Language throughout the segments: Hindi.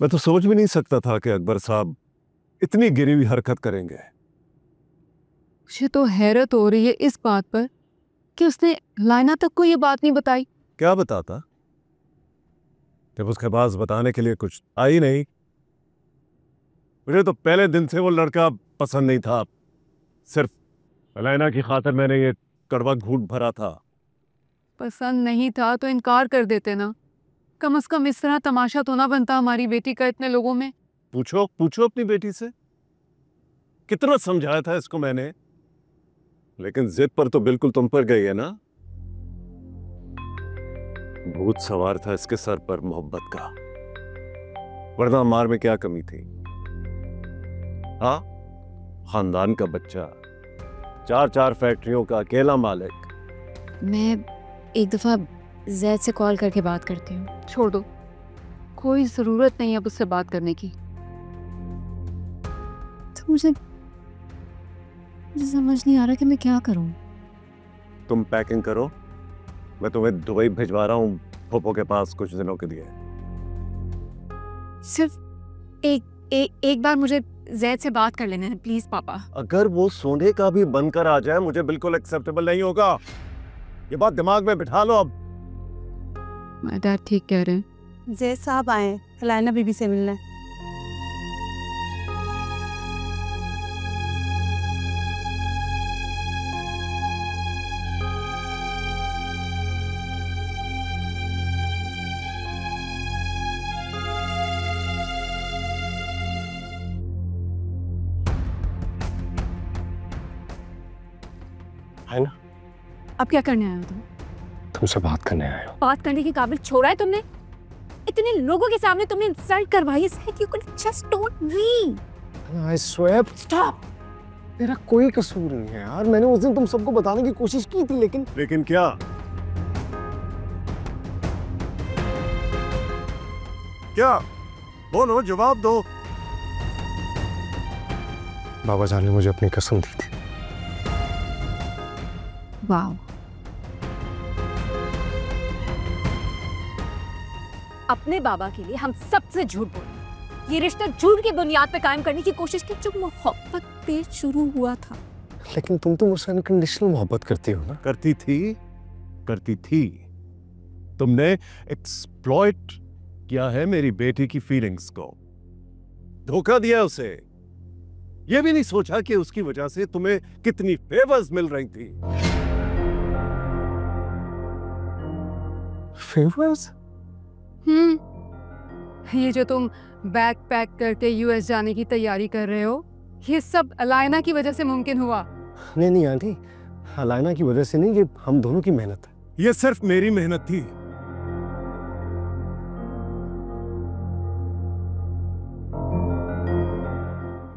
मैं तो सोच भी नहीं सकता था कि अकबर साहब इतनी गिरी हुई हरकत करेंगे। मुझे तो हैरत हो रही है इस बात पर कि उसने लाइना तक को ये बात नहीं बताई। क्या बताता जब उसके पास बताने के लिए कुछ आई नहीं। मुझे तो पहले दिन से वो लड़का पसंद नहीं था। सिर्फ अलैना की खातिर मैंने ये कड़वा घूंट भरा था। पसंद नहीं था तो इनकार कर देते ना। कम से कम इस तरह तमाशा तो ना बनता हमारी बेटी का इतने लोगों में। पूछो पूछो अपनी बेटी से, कितना समझाया था इसको मैंने, लेकिन जिद पर तो बिल्कुल तुम पर गई है ना। भूत सवार था इसके सर पर मोहब्बत का, वरना मार में क्या कमी थी। हाँ, खानदान का बच्चा, 4 फैक्ट्रियों का अकेला मालिक। मैं एक दफ़ा जैद से कॉल करके बात करती हूँ। छोड़ दो, कोई जरूरत नहीं अब उससे बात करने की। तो मुझे समझ नहीं आ रहा कि मैं क्या करूँ। तुम पैकिंग करो, मैं तुम्हें दुबई भिजवा रहा हूँ फूफो के पास कुछ दिनों के लिए। सिर्फ एक बार मुझे जैद से बात कर लेने दें प्लीज पापा। अगर वो सोने का भी बनकर आ जाए मुझे बिल्कुल एक्सेप्टेबल नहीं होगा। ये बात दिमाग में बिठा लो अब। माय डैड ठीक कह रहे हैं। जैद साहब आए अलैना बीबी से मिलने। है ना? अब क्या करने आए हो तुम? तुमसे बात करने आए हो। बात करने के काबिल छोड़ा है तुमने? इतने लोगों के सामने तुमने इंसल्ट करवाई। You could just told me. I swear. Stop. मेरा कोई कसूर नहीं है यार। मैंने उस दिन तुम सबको बताने की कोशिश की थी, लेकिन क्या? क्या? बोलो, जवाब दो। बाबा जान ने मुझे अपनी कसम दी थी। वाह। अपने बाबा के लिए हम सबसे झूठ बोले, ये रिश्ता झूठ की बुनियाद पे कायम करने की कोशिश की जो मोहब्बत पे शुरू हुआ था। लेकिन तुम तो मुझसे अनकंडीशनल मोहब्बत करती हो ना? करती थी। तुमने एक्सप्लॉइट किया है मेरी बेटी की फीलिंग्स को, धोखा दिया उसे। यह भी नहीं सोचा कि उसकी वजह से तुम्हें कितनी फेवर्स मिल रही थी। फेवर्स? ये जो तुम बैग पैक करके यूएस जाने की तैयारी कर रहे हो, ये सब अलायना की वजह से मुमकिन हुआ। नहीं आंटी, अलायना की वजह से नहीं, ये हम दोनों की मेहनत है। ये सिर्फ मेरी मेहनत थी।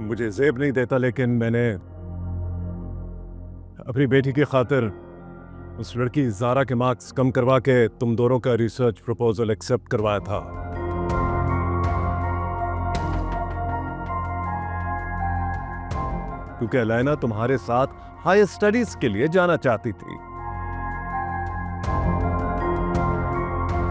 मुझे जेब नहीं देता, लेकिन मैंने अपनी बेटी की खातिर उस लड़की ज़ारा के मार्क्स कम करवा के तुम दोनों का रिसर्च प्रपोजल एक्सेप्ट करवाया था। क्योंकि अलैना तुम्हारे साथ हायर स्टडीज के लिए जाना चाहती थी।